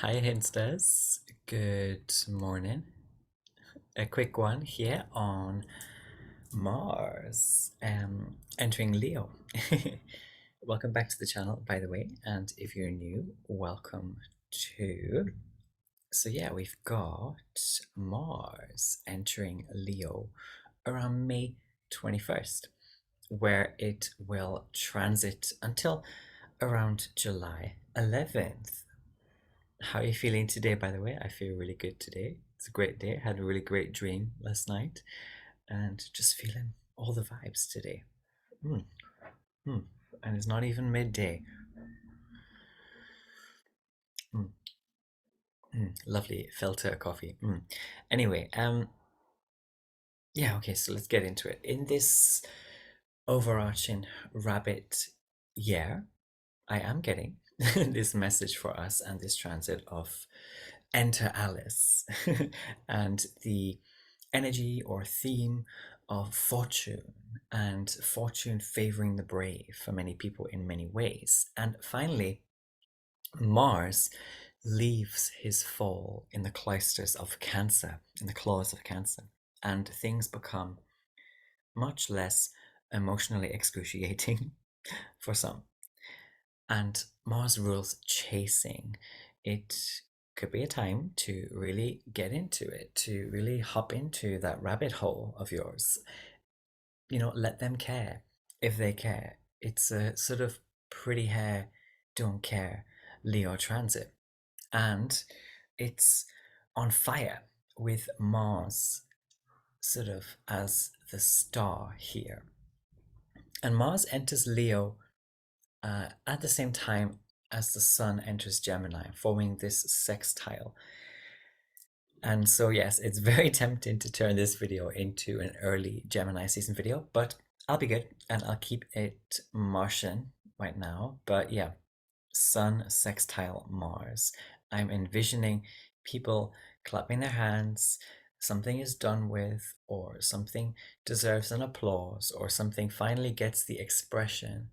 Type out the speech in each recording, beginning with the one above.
Hiya Hinsters, good morning. A quick one here on Mars entering Leo. Welcome back to the channel, by the way, and if you're new, welcome too. So yeah, we've got Mars entering Leo around May 21st, where it will transit until around July 11th. How are you feeling today, by the way? I feel really good today. It's a great day. I had a really great dream last night and just feeling all the vibes today. Mm, mm. And it's not even midday. Mm, lovely filter coffee. Anyway, yeah, okay, so let's get into it. In this overarching rabbit year, I am getting this message for us and this transit of enter Alice and the energy or theme of fortune and fortune favoring the brave for many people in many ways. And finally, Mars leaves his fall in the cloisters of Cancer, in the claws of Cancer, and things become much less emotionally excruciating for some. And Mars rules chasing. It could be a time to really get into it, to really hop into that rabbit hole of yours. Let them care if they care. It's a sort of pretty hair, don't care Leo transit. And it's on fire with Mars sort of as the star here. And Mars enters Leo at the same time as the Sun enters Gemini, forming this sextile. And so, yes, it's very tempting to turn this video into an early Gemini season video, but I'll be good and I'll keep it Martian right now. But yeah, Sun sextile Mars. I'm envisioning people clapping their hands, something is done with, or something deserves an applause, or something finally gets the expression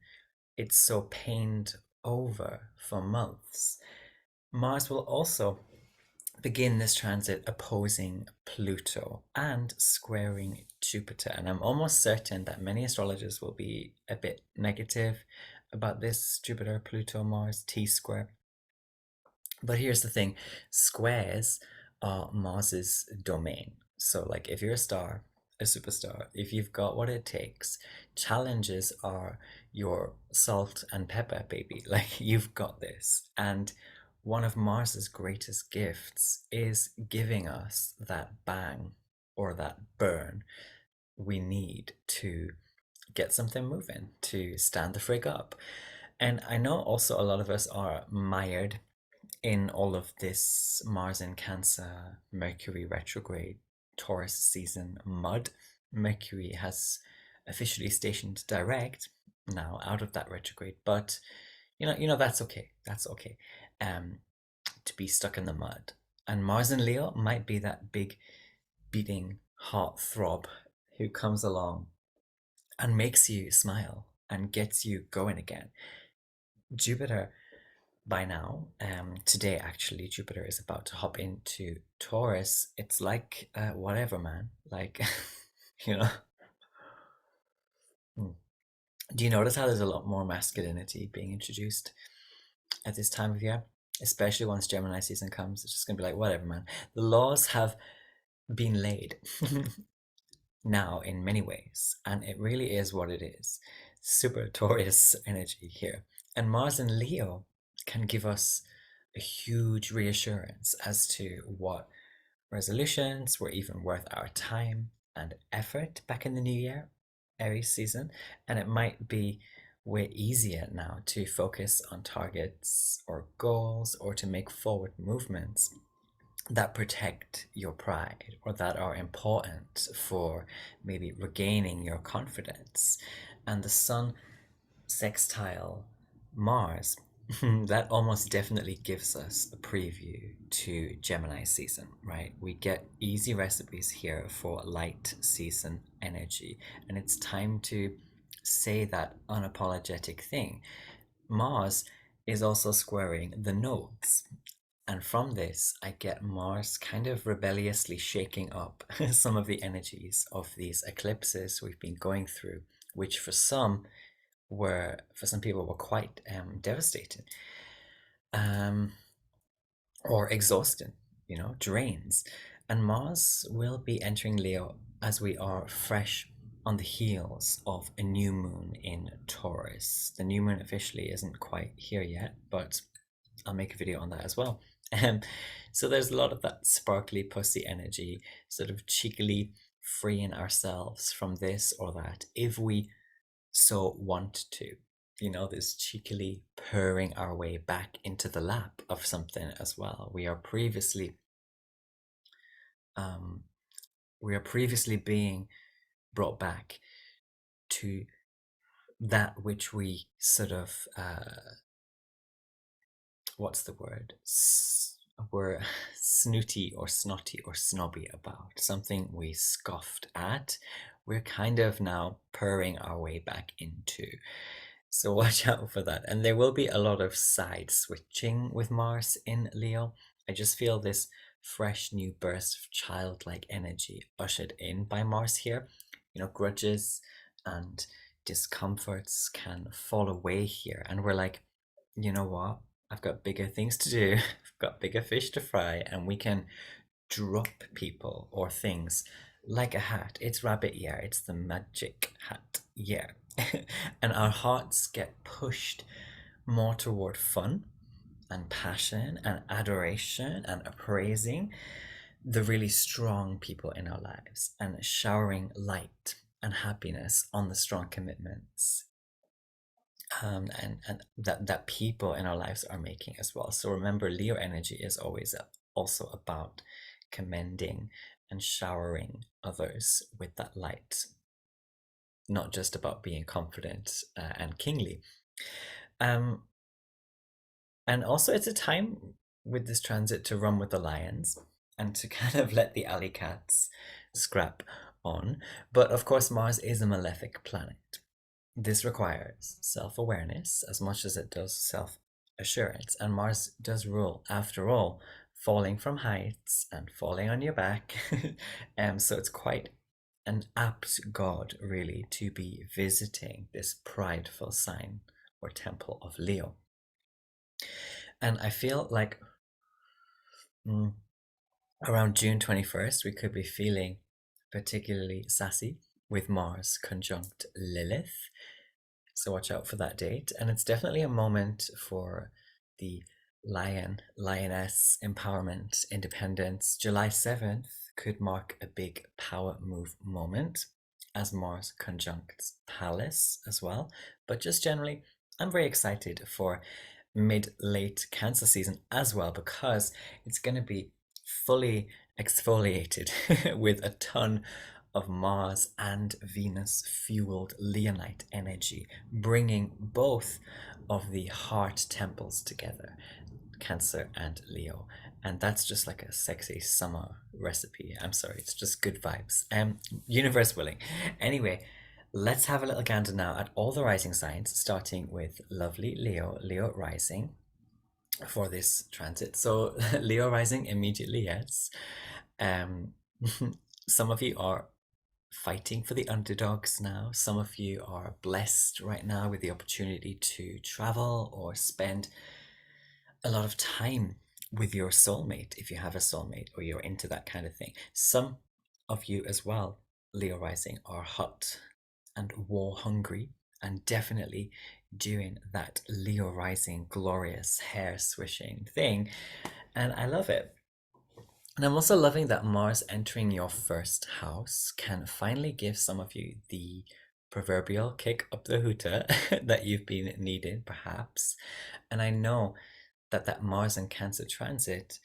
it's so pained over for months. Mars will also begin this transit opposing Pluto and squaring Jupiter. And I'm almost certain that many astrologers will be a bit negative about this Jupiter, Pluto, Mars T square. But here's the thing, squares are Mars's domain. So, like, if you're a star, a superstar, if you've got what it takes, challenges are your salt and pepper, baby. Like, you've got this. And one of Mars's greatest gifts is giving us that bang or that burn we need to get something moving, to stand the frig up. And I know also a lot of us are mired in all of this Mars in Cancer, Mercury retrograde, Taurus season mud. Mercury has officially stationed direct now out of that retrograde, but that's okay. That's okay. To be stuck in the mud. And Mars and Leo might be that big beating heart throb who comes along and makes you smile and gets you going again. Jupiter by now, today actually, Jupiter is about to hop into Taurus. It's like whatever, man. Like, you know. Hmm. Do you notice how there's a lot more masculinity being introduced at this time of year? Especially once Gemini season comes, it's just gonna be like, whatever, man. The laws have been laid now in many ways, and it really is what it is. Super Taurus energy here. And Mars and Leo can give us a huge reassurance as to what resolutions were even worth our time and effort back in the new year, Aries season, and it might be way easier now to focus on targets or goals or to make forward movements that protect your pride or that are important for maybe regaining your confidence. And the Sun sextile Mars, that almost definitely gives us a preview to Gemini season, right? We get easy recipes here for light season energy, and it's time to say that unapologetic thing. Mars is also squaring the nodes, And from this, I get Mars kind of rebelliously shaking up some of the energies of these eclipses we've been going through, which for some people were quite devastating, um, or exhausting, drains. And Mars will be entering Leo as we are fresh on the heels of a new moon in Taurus. The new moon officially isn't quite here yet, but I'll make a video on that as well. Um, so there's a lot of that sparkly pussy energy, sort of cheekily freeing ourselves from this or that if we so want to. This cheekily purring our way back into the lap of something as well. Um, we are previously being brought back to that which we sort of what's the word? Were snooty or snotty or snobby about, something we scoffed at. We're kind of now purring our way back into. So watch out for that. And there will be a lot of side switching with Mars in Leo. I just feel this fresh new burst of childlike energy ushered in by Mars here. Grudges and discomforts can fall away here. And we're like, you know what? I've got bigger things to do. I've got bigger fish to fry, and we can drop people or things like a hat. It's rabbit year. It's the magic hat year. And our hearts get pushed more toward fun and passion and adoration and appraising the really strong people in our lives and showering light and happiness on the strong commitments and that people in our lives are making as well. So remember, Leo energy is always also about commending and showering others with that light, not just about being confident and kingly. And also, it's a time with this transit to run with the lions and to kind of let the alley cats scrap on. But of course, Mars is a malefic planet. This requires self-awareness as much as it does self-assurance, and Mars does rule, after all, falling from heights and falling on your back. So it's quite an apt god, really, to be visiting this prideful sign or temple of Leo. And I feel like around June 21st, we could be feeling particularly sassy with Mars conjunct Lilith. So watch out for that date. And it's definitely a moment for the lioness empowerment, independence. July 7th could mark a big power move moment as Mars conjuncts Pallas as well. But just generally, I'm very excited for mid-late Cancer season as well, because it's going to be fully exfoliated with a ton of Mars and Venus fueled Leonite energy, bringing both of the heart temples together, Cancer and Leo. And that's just like a sexy summer recipe. I'm sorry, it's just good vibes. Universe willing. Anyway, let's have a little gander now at all the rising signs, starting with lovely Leo Rising for this transit. So Leo Rising immediately, yes. Some of you are fighting for the underdogs now. Some of you are blessed right now with the opportunity to travel or spend a lot of time with your soulmate if you have a soulmate or you're into that kind of thing. Some of you as well, Leo Rising, are hot and war hungry and definitely doing that Leo Rising glorious hair swishing thing, and I love it. And I'm also loving that Mars entering your first house can finally give some of you the proverbial kick up the hooter that you've been needing, perhaps. And I know that Mars and Cancer transit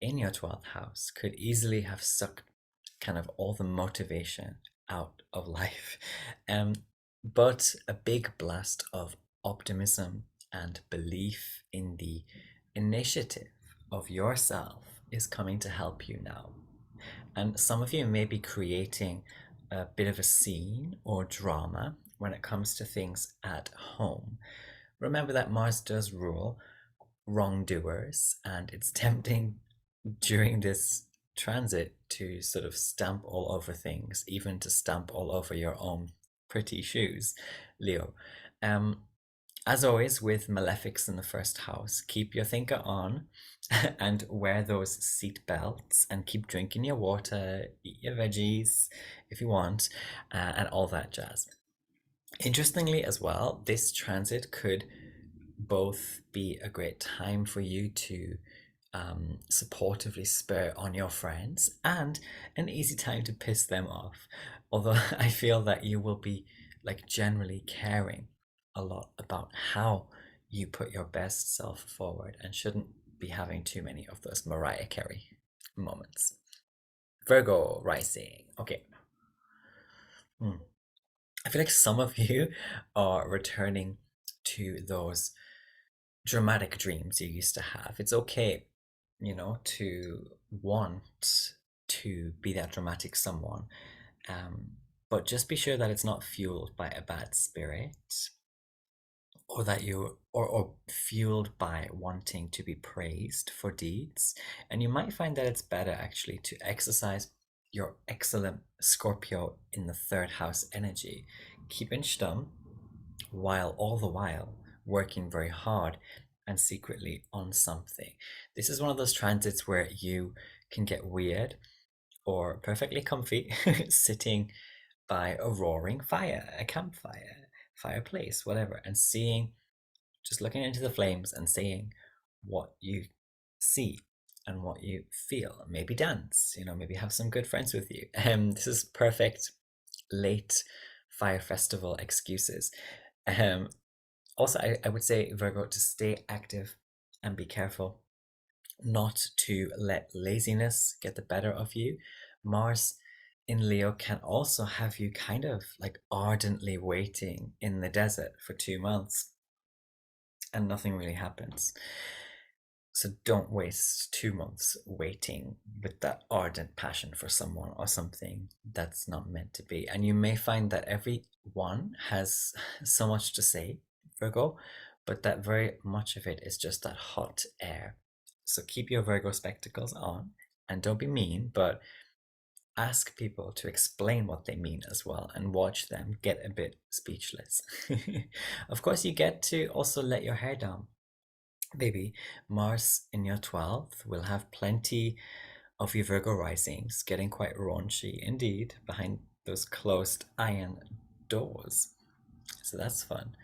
in your 12th house could easily have sucked kind of all the motivation out of life. But a big blast of optimism and belief in the initiative of yourself is coming to help you now. And some of you may be creating a bit of a scene or drama when it comes to things at home. Remember that Mars does rule wrongdoers, and it's tempting during this transit to sort of stamp all over things, even to stamp all over your own pretty shoes, Leo. Um, as always, with malefics in the first house, keep your thinker on and wear those seat belts and keep drinking your water, eat your veggies if you want, and all that jazz. Interestingly, as well, this transit could both be a great time for you to supportively spur on your friends and an easy time to piss them off. Although I feel that you will be like generally caring a lot about how you put your best self forward and shouldn't be having too many of those Mariah Carey moments. Virgo Rising. Okay. I feel like some of you are returning to those dramatic dreams you used to have. It's okay, to want to be that dramatic someone. Um, but just be sure that it's not fueled by a bad spirit, or that you or fueled by wanting to be praised for deeds. And you might find that it's better actually to exercise your excellent Scorpio in the third house energy, keeping stum while all the while working very hard and secretly on something. This is one of those transits where you can get weird or perfectly comfy sitting by a roaring fire, a campfire, fireplace, whatever, and just looking into the flames and seeing what you see and what you feel. Maybe dance, maybe have some good friends with you. This is perfect late fire festival excuses. Um, Also, I would say, Virgo, to stay active and be careful not to let laziness get the better of you. Mars in Leo can also have you kind of like ardently waiting in the desert for 2 months and nothing really happens. So don't waste 2 months waiting with that ardent passion for someone or something that's not meant to be. And you may find that everyone has so much to say, Virgo, but that very much of it is just that hot air. So keep your Virgo spectacles on and don't be mean, but ask people to explain what they mean as well and watch them get a bit speechless. Of course, you get to also let your hair down. Baby, Mars in your 12th will have plenty of your Virgo risings getting quite raunchy indeed behind those closed iron doors. So that's fun.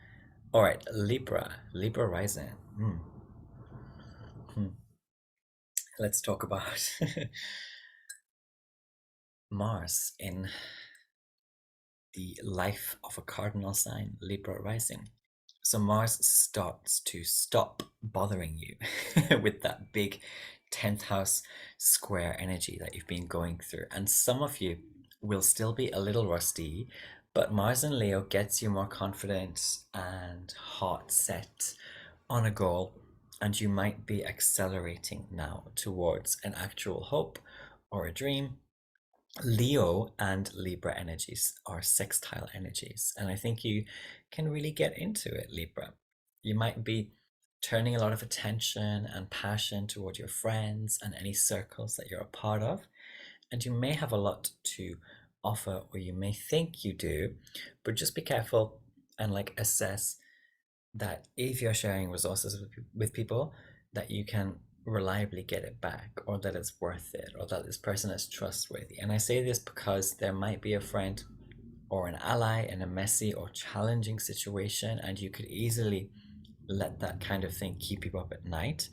All right, Libra Rising. Hmm. Let's talk about Mars in the life of a cardinal sign, Libra Rising. So Mars starts to stop bothering you with that big 10th house square energy that you've been going through. And some of you will still be a little rusty, but Mars in Leo gets you more confident and heart set on a goal. And you might be accelerating now towards an actual hope or a dream. Leo and Libra energies are sextile energies, and I think you can really get into it, Libra. You might be turning a lot of attention and passion toward your friends and any circles that you're a part of, and you may have a lot to offer, or you may think you do, but just be careful and like assess that if you're sharing resources with people, that you can reliably get it back, or that it's worth it, or that this person is trustworthy. And I say this because there might be a friend or an ally in a messy or challenging situation, and you could easily let that kind of thing keep you up at night.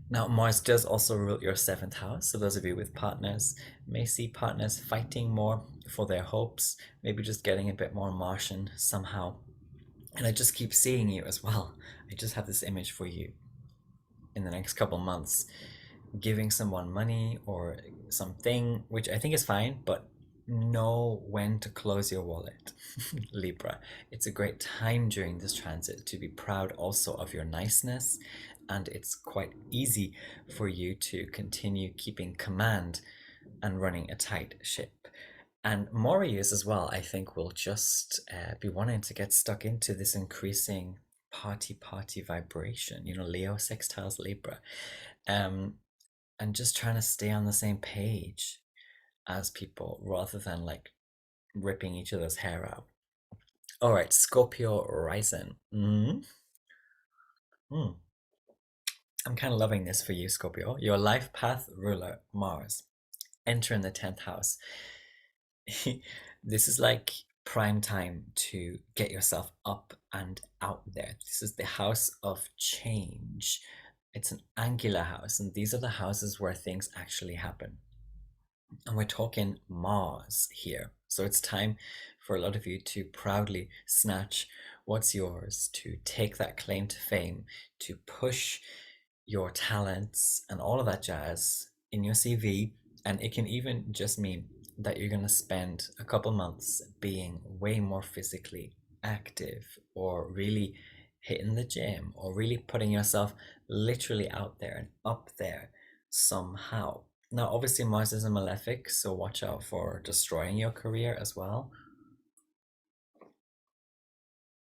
Now, Mars does also rule your seventh house, so those of you with partners may see partners fighting more for their hopes, maybe just getting a bit more Martian somehow. And I just keep seeing you as well. I just have this image for you in the next couple months, giving someone money or something, which I think is fine, but know when to close your wallet. Libra, it's a great time during this transit to be proud also of your niceness, and it's quite easy for you to continue keeping command and running a tight ship. And Morius as well, I think, will just be wanting to get stuck into this increasing party vibration, Leo sextiles Libra. Um, and just trying to stay on the same page as people rather than like ripping each other's hair out. All right, Scorpio Rising. Mm. I'm kind of loving this for you, Scorpio. Your life path ruler, Mars, entering the 10th house. This is like prime time to get yourself up and out there. This is the house of change. It's an angular house, and these are the houses where things actually happen. And we're talking Mars here. So it's time for a lot of you to proudly snatch what's yours, to take that claim to fame, to push your talents and all of that jazz in your CV. And it can even just mean that you're going to spend a couple months being way more physically active, or really hitting the gym, or really putting yourself literally out there and up there somehow. Now, obviously, Mars is a malefic, so watch out for destroying your career as well.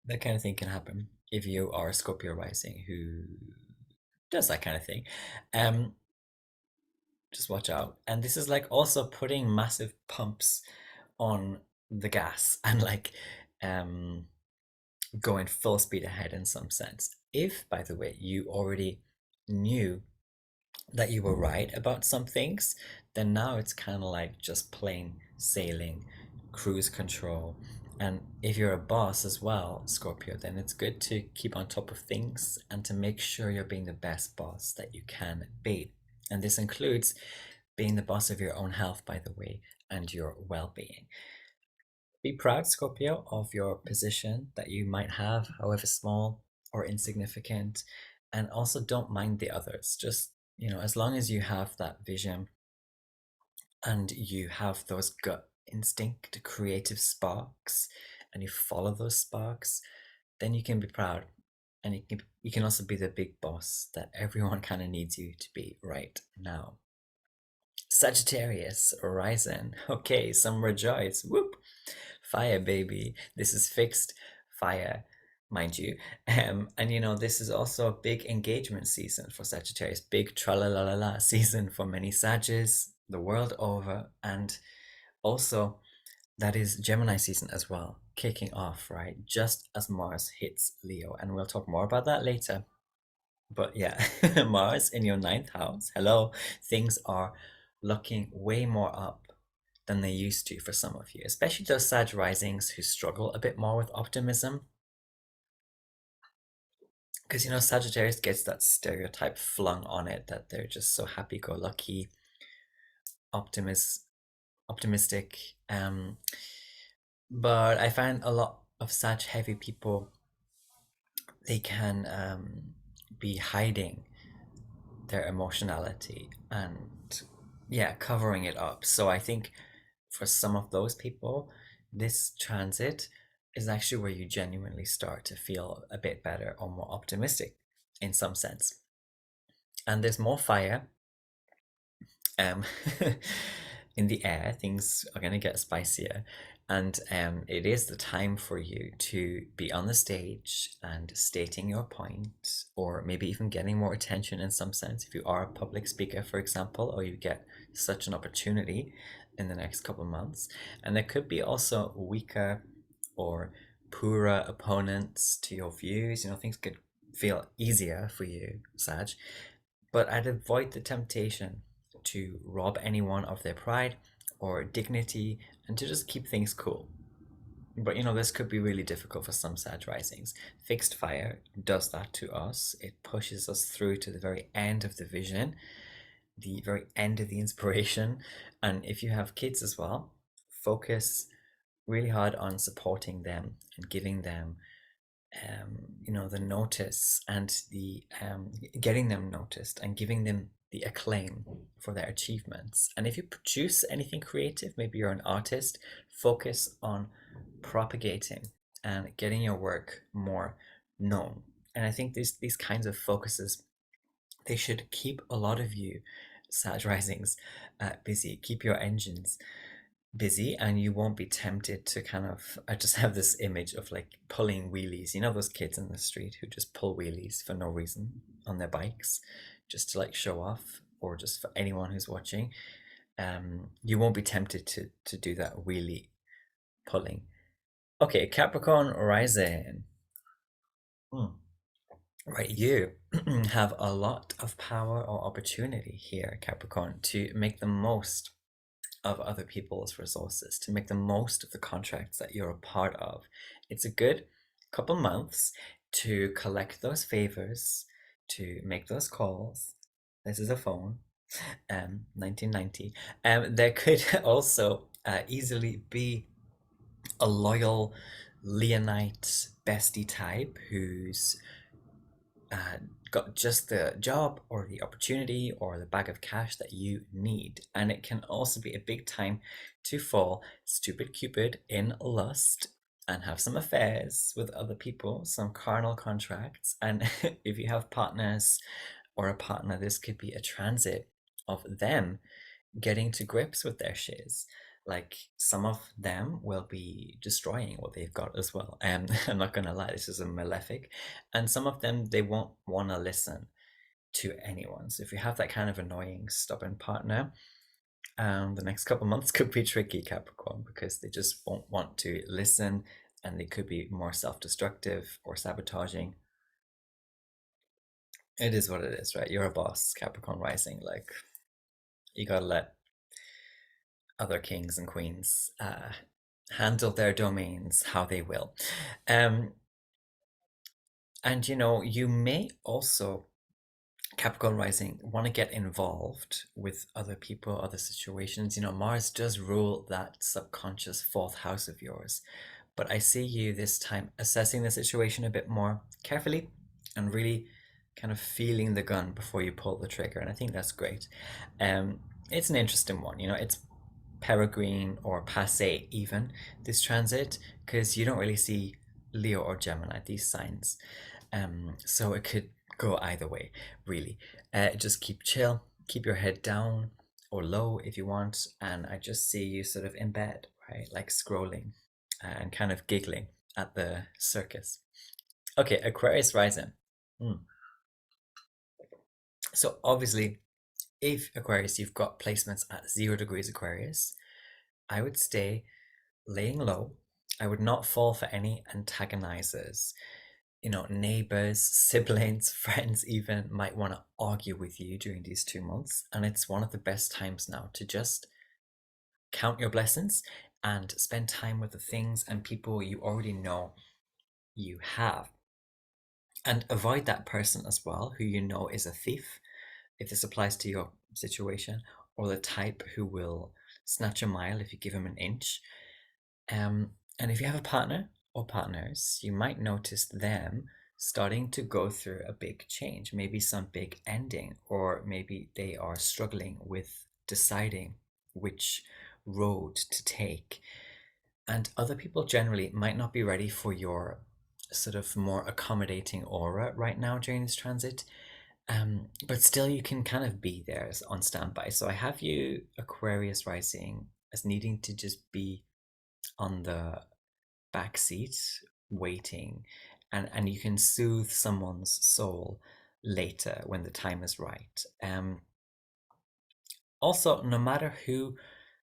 That kind of thing can happen if you are a Scorpio rising who does that kind of thing. Um, just watch out. And this is like also putting massive pumps on the gas and like going full speed ahead in some sense. If, by the way, you already knew that you were right about some things, then now it's kind of like just plain sailing, cruise control. And if you're a boss as well, Scorpio, then it's good to keep on top of things and to make sure you're being the best boss that you can be. And this includes being the boss of your own health, by the way, and your well being. Be proud, Scorpio, of your position that you might have, however small or insignificant. And also don't mind the others. Just, as long as you have that vision and you have those gut instinct, creative sparks, and you follow those sparks, then you can be proud. And you can also be the big boss that everyone kind of needs you to be right now. Sagittarius Rising. Okay, some rejoice. Whoop. Fire, baby. This is fixed fire, mind you. And this is also a big engagement season for Sagittarius. Big tra-la-la-la-la season for many Sages the world over. And also, that is Gemini season as well, kicking off, right? Just as Mars hits Leo. And we'll talk more about that later. But yeah, Mars in your 9th house. Hello. Things are looking way more up than they used to for some of you, especially those Sag risings who struggle a bit more with optimism. Because, Sagittarius gets that stereotype flung on it that they're just so happy-go-lucky, optimistic. But I find a lot of Sag heavy people, they can be hiding their emotionality and covering it up. So I think for some of those people, this transit is actually where you genuinely start to feel a bit better or more optimistic in some sense. And there's more fire um, in the air. Things are going to get spicier. And it is the time for you to be on the stage and stating your point, or maybe even getting more attention in some sense. If you are a public speaker, for example, or you get such an opportunity in the next couple of months. And there could be also weaker or poorer opponents to your views. Things could feel easier for you, Sag. But I'd avoid the temptation to rob anyone of their pride or dignity and to just keep things cool. But this could be really difficult for some Sag risings. Fixed fire does that to us. It pushes us through to the very end of the vision, the very end of the inspiration. And if you have kids as well, focus really hard on supporting them and giving them the notice and the getting them noticed and giving them the acclaim for their achievements. And if you produce anything creative, maybe you're an artist, focus on propagating and getting your work more known. And I think these kinds of focuses, they should keep a lot of you Sag risings busy, keep your engines busy, and you won't be tempted to kind of, I just have this image of like pulling wheelies, you know, those kids in the street who just pull wheelies for no reason on their bikes, just to like show off, or just for anyone who's watching. You won't be tempted to do that wheelie pulling. Okay, Capricorn Rising. Hmm. Right, you have a lot of power or opportunity here, Capricorn, to make the most of other people's resources, to make the most of the contracts that you're a part of. It's a good couple months to collect those favors, to make those calls. This is a phone, 1990. There could also easily be a loyal Leonite bestie type who's got just the job or the opportunity or the bag of cash that you need. And it can also be a big time to fall stupid Cupid in lust and have some affairs with other people, some carnal contracts. And if you have partners or a partner, this could be a transit of them getting to grips with their shiz. Like some of them will be destroying what they've got as well. And I'm not gonna lie, this is a malefic. And some of them they won't want to listen to anyone. So if you have that kind of annoying, stubborn partner, the next couple months could be tricky, Capricorn, because they just won't want to listen, and they could be more self-destructive or sabotaging. It is what it is, right? You're a boss, Capricorn Rising. Like you gotta let other kings and queens handle their domains how they will. Um, and you know, you may also, Capricorn Rising, want to get involved with other people, other situations. You know, Mars does rule that subconscious fourth house of yours. But I see you this time assessing the situation a bit more carefully and really kind of feeling the gun before you pull the trigger. And I think that's great. It's an interesting one. You know, it's peregrine or passe even, this transit, because you don't really see Leo or Gemini, these signs. So it could go either way, really. Just keep chill, keep your head down or low if you want, and I just see you sort of in bed, right? Like scrolling and kind of giggling at the circus. Okay, Aquarius Rising. Hmm. So obviously, if Aquarius, you've got placements at 0 degrees Aquarius, I would stay laying low. I would not fall for any antagonizers. You know, neighbors, siblings, friends even might want to argue with you during these 2 months. And it's one of the best times now to just count your blessings and spend time with the things and people you already know you have. And avoid that person as well who you know is a thief, if this applies to your situation, or the type who will snatch a mile if you give him an inch. And if you have a partner or partners, you might notice them starting to go through a big change, maybe some big ending, or maybe they are struggling with deciding which road to take. And other people generally might not be ready for your sort of more accommodating aura right now during this transit. But still, you can kind of be there on standby. So I have you, Aquarius Rising, as needing to just be on the back seat, waiting, and you can soothe someone's soul later when the time is right. Also, no matter who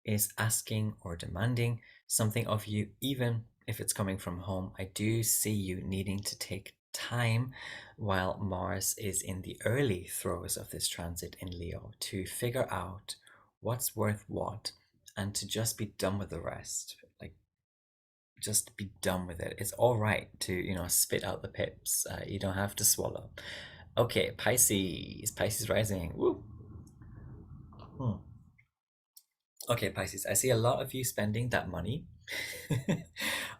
is asking or demanding something of you, even if it's coming from home, I do see you needing to take time while Mars is in the early throes of this transit in Leo to figure out what's worth what and to just be done with the rest. Like, just be done with it. It's all right to, you know, spit out the pips. You don't have to swallow. Okay, Pisces Rising. Woo. Hmm. Okay, Pisces, I see a lot of you spending that money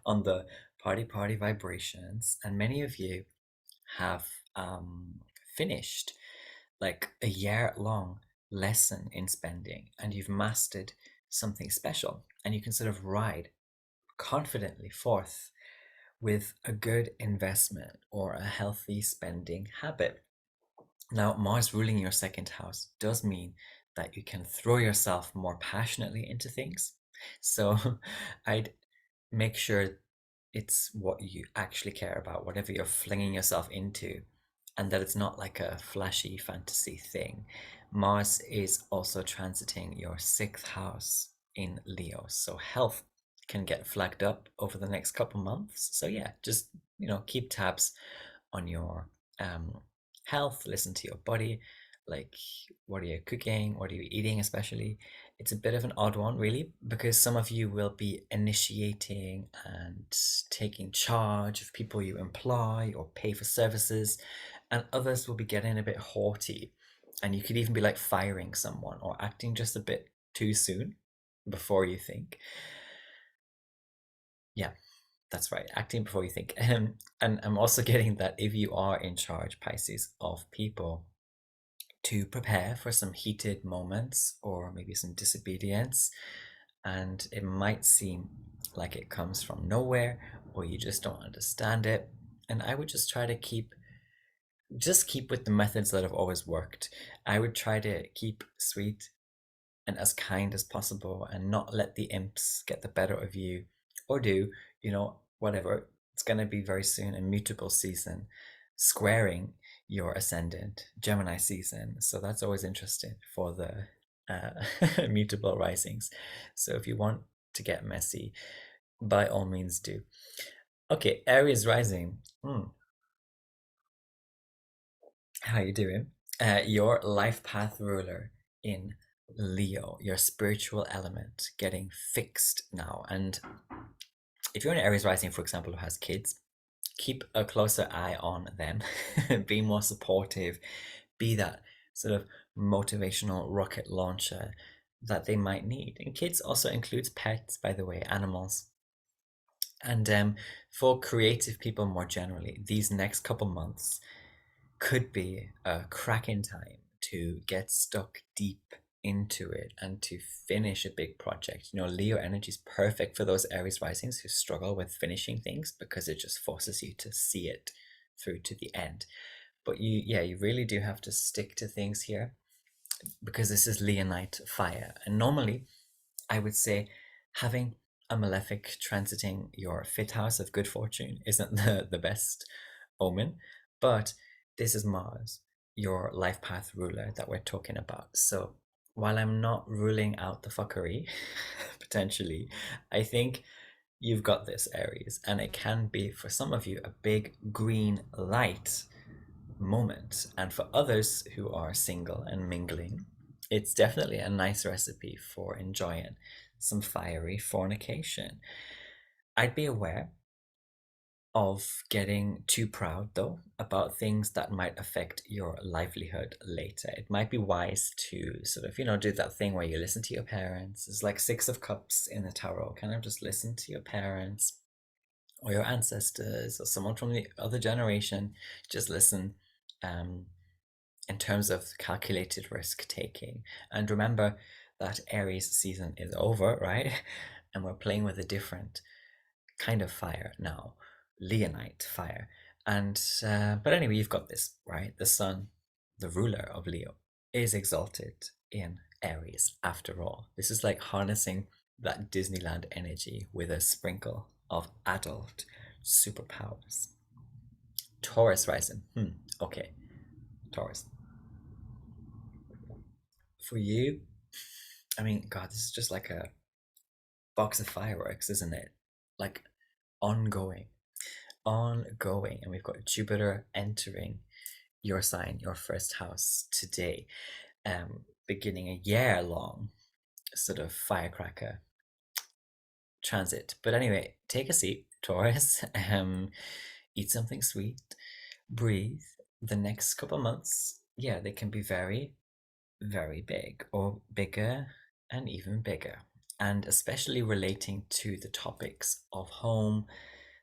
on the party vibrations, and many of you have finished like a year long lesson in spending, and you've mastered something special, and you can sort of ride confidently forth with a good investment or a healthy spending habit. Now, Mars ruling your second house does mean that you can throw yourself more passionately into things. So I'd make sure it's what you actually care about, whatever you're flinging yourself into, and that it's not like a flashy fantasy thing. Mars is also transiting your sixth house in Leo, so health can get flagged up over the next couple months. So yeah, just keep tabs on your um, health, listen to your body, like what are you cooking, what are you eating, especially. It's a bit of an odd one, really, because some of you will be initiating and taking charge of people you employ or pay for services, and others will be getting a bit haughty. And you could even be like firing someone or acting just a bit too soon before you think. Yeah, that's right, acting before you think. And I'm also getting that if you are in charge, Pisces, of people, to prepare for some heated moments or maybe some disobedience. And it might seem like it comes from nowhere or you just don't understand it. And I would just try to keep with the methods that have always worked. I would try to keep sweet and as kind as possible and not let the imps get the better of you or do, whatever. It's going to be very soon a mutable season, squaring your ascendant, Gemini season. So that's always interesting for the mutable risings. So if you want to get messy, by all means do. Okay, Aries rising. How you doing? Your life path ruler in Leo, your spiritual element getting fixed now. And if you're an Aries rising, for example, who has kids, keep a closer eye on them. Be more supportive. Be that sort of motivational rocket launcher that they might need. And kids also includes pets, by the way, animals. And for creative people more generally, these next couple months could be a cracking time to get stuck deep into it and to finish a big project. Leo energy is perfect for those Aries risings who struggle with finishing things because it just forces you to see it through to the end. But you really do have to stick to things here because this is Leonite fire. And normally, I would say having a malefic transiting your fifth house of good fortune isn't the best omen, but this is Mars, your life path ruler that we're talking about. So while I'm not ruling out the fuckery, potentially, I think you've got this, Aries, and it can be for some of you a big green light moment. And for others who are single and mingling, it's definitely a nice recipe for enjoying some fiery fornication. I'd be aware of getting too proud, though, about things that might affect your livelihood later. It might be wise to sort of, do that thing where you listen to your parents. It's like Six of Cups in the tarot. Kind of just listen to your parents or your ancestors or someone from the other generation. Just listen. In terms of calculated risk taking. And remember that Aries season is over, right? And we're playing with a different kind of fire now, Leonite fire. And but anyway, you've got this, right? The sun, the ruler of Leo, is exalted in Aries after all. This is like harnessing that Disneyland energy with a sprinkle of adult superpowers. Taurus rising. Okay, Taurus. For you, I mean, God, this is just like a box of fireworks, isn't it? Like ongoing, ongoing. And we've got Jupiter entering your sign, your first house today, beginning a year long sort of firecracker transit. But anyway, take a seat, Taurus, eat something sweet, breathe. The next couple months, yeah, they can be very, very big or bigger and even bigger. And especially relating to the topics of home,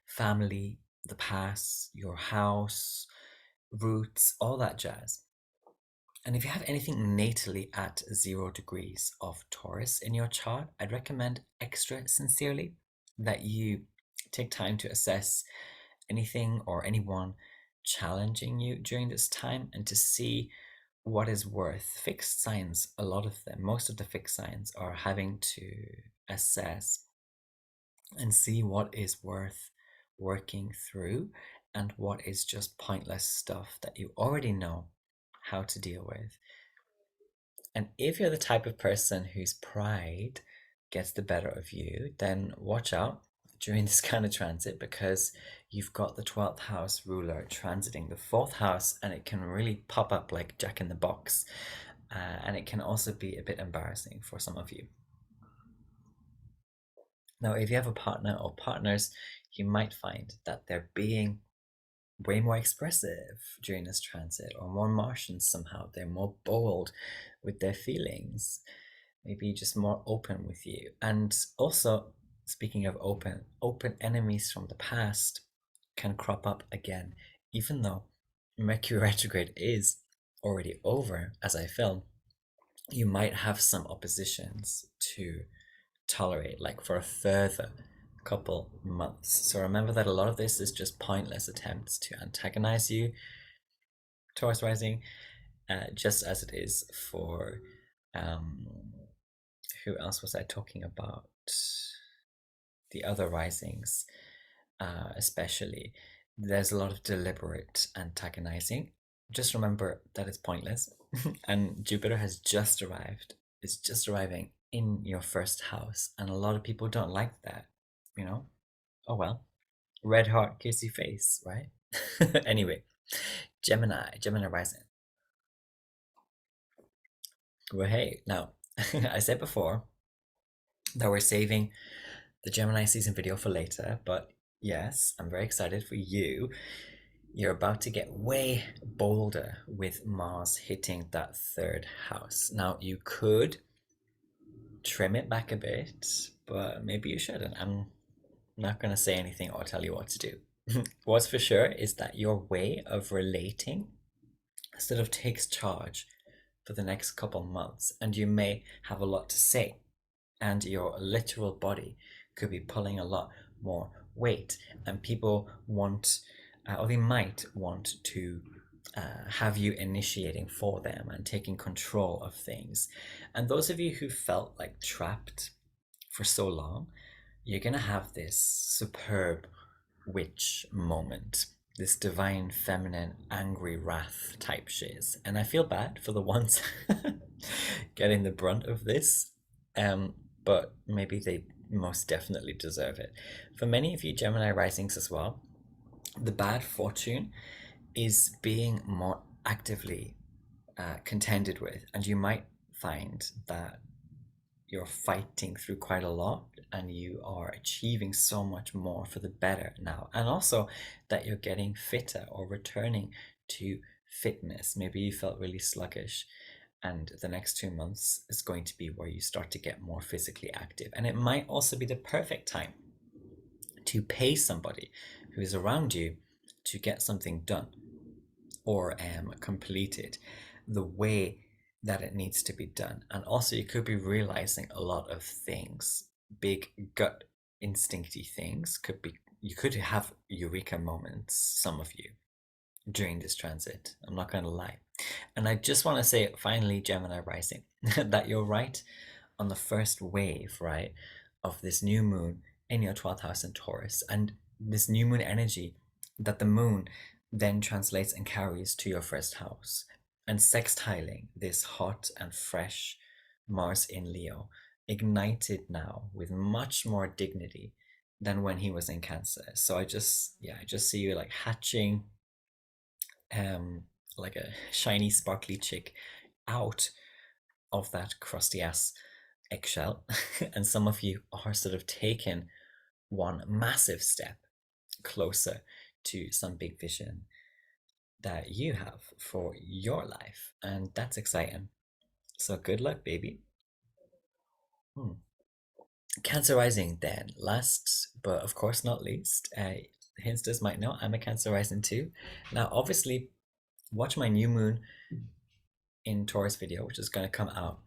family, the past, your house, roots, all that jazz. And if you have anything natally at 0 degrees of Taurus in your chart, I'd recommend extra sincerely that you take time to assess anything or anyone challenging you during this time and to see what is worth. Fixed signs, a lot of them, most of the fixed signs are having to assess and see what is worth working through and what is just pointless stuff that you already know how to deal with. And if you're the type of person whose pride gets the better of you, then watch out during this kind of transit, because you've got the 12th house ruler transiting the 4th house, and it can really pop up like Jack in the Box. And it can also be a bit embarrassing for some of you. Now, if you have a partner or partners, you might find that they're being way more expressive during this transit, or more Martian somehow. They're more bold with their feelings, maybe just more open with you. And also, speaking of open enemies from the past can crop up again, even though Mercury retrograde is already over as I film. You might have some oppositions to tolerate, like for a further couple months. So remember that a lot of this is just pointless attempts to antagonize you, Taurus Rising, just as it is for who else was I talking about? The other risings, especially. There's a lot of deliberate antagonizing. Just remember that it's pointless. And Jupiter has just arrived. It's just arriving in your first house. And a lot of people don't like that, you know? Oh well. Red heart, kissy face, right? Anyway, Gemini Rising. Well, hey, now, I said before that we're saving the Gemini season video for later, but yes, I'm very excited for you. You're about to get way bolder with Mars hitting that 3rd house. Now, you could trim it back a bit, but maybe you shouldn't. I'm not going to say anything or tell you what to do. What's for sure is that your way of relating sort of takes charge for the next couple months, and you may have a lot to say, and your literal body could be pulling a lot more weight, and people want, or they might want to have you initiating for them and taking control of things. And those of you who felt like trapped for so long, you're going to have this superb witch moment, this divine feminine angry wrath type shiz. And I feel bad for the ones getting the brunt of this, but maybe they most definitely deserve it. For many of you Gemini risings as well, the bad fortune is being more actively contended with, and you might find that you're fighting through quite a lot and you are achieving so much more for the better now, and also that you're getting fitter or returning to fitness. Maybe you felt really sluggish, and the next 2 months is going to be where you start to get more physically active. And it might also be the perfect time to pay somebody who is around you to get something done or completed the way that it needs to be done. And also, you could be realizing a lot of things, big gut instincty things. You could have eureka moments, some of you, during this transit. I'm not going to lie. And I just want to say, finally, Gemini rising, that you're right on the first wave, right, of this new moon in your 12th house in Taurus, and this new moon energy that the moon then translates and carries to your first house, and sextiling this hot and fresh Mars in Leo, ignited now with much more dignity than when he was in Cancer. So I just see you like hatching like a shiny sparkly chick out of that crusty ass eggshell. And some of you are sort of taken one massive step closer to some big vision that you have for your life, and that's exciting. So good luck, baby. Cancer rising, then, last but of course not least, Hinsters might know I'm a Cancer rising too. Now, obviously, watch my new moon in Taurus video, which is going to come out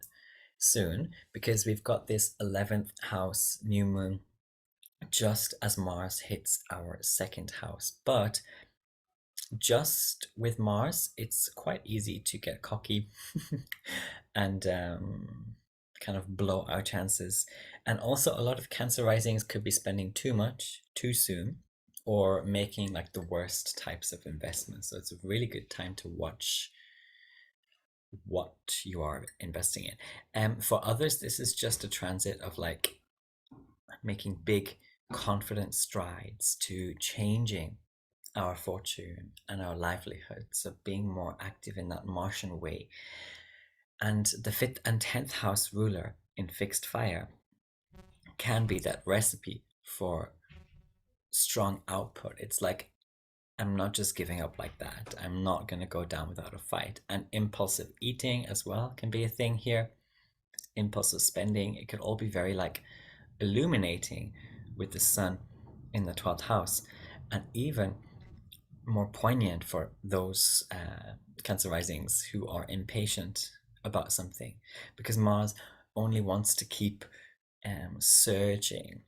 soon, because we've got this 11th house new moon just as Mars hits our 2nd house. But just with Mars, it's quite easy to get cocky and kind of blow our chances. And also, a lot of Cancer risings could be spending too much too soon or making like the worst types of investments. So, it's a really good time to watch what you are investing in. For others, this is just a transit of like making big confident strides to changing our fortune and our livelihood. So being more active in that Martian way. And the 5th and 10th house ruler in fixed fire can be that recipe for strong output. It's like, I'm not just giving up like that. I'm not going to go down without a fight. And impulsive eating as well can be a thing here. Impulsive spending. It could all be very like illuminating with the sun in the 12th house. And even more poignant for those Cancer risings who are impatient about something, because Mars only wants to keep surging,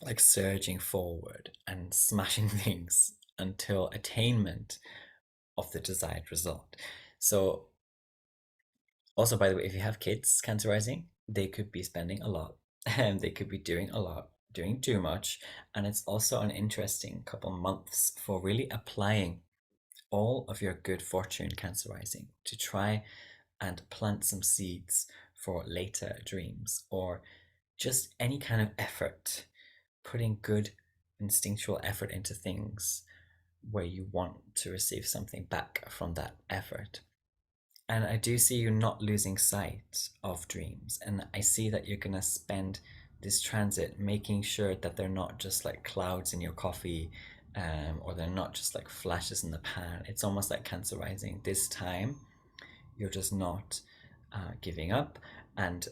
like surging forward and smashing things until attainment of the desired result. So, also, by the way, if you have kids, Cancer rising, they could be spending a lot and they could be doing a lot, doing too much. And it's also an interesting couple months for really applying all of your good fortune, Cancer rising, to try and plant some seeds for later dreams, or just any kind of effort, putting good instinctual effort into things where you want to receive something back from that effort. And I do see you not losing sight of dreams, and I see that you're going to spend this transit making sure that they're not just like clouds in your coffee, or they're not just like flashes in the pan. It's almost like Cancer rising. This time, you're just not giving up, and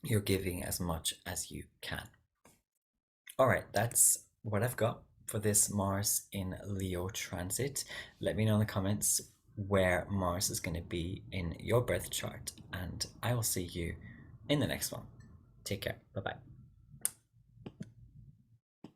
you're giving as much as you can. All right, that's what I've got for this Mars in Leo transit. Let me know in the comments where Mars is going to be in your birth chart, and I will see you in the next one. Take care. Bye bye.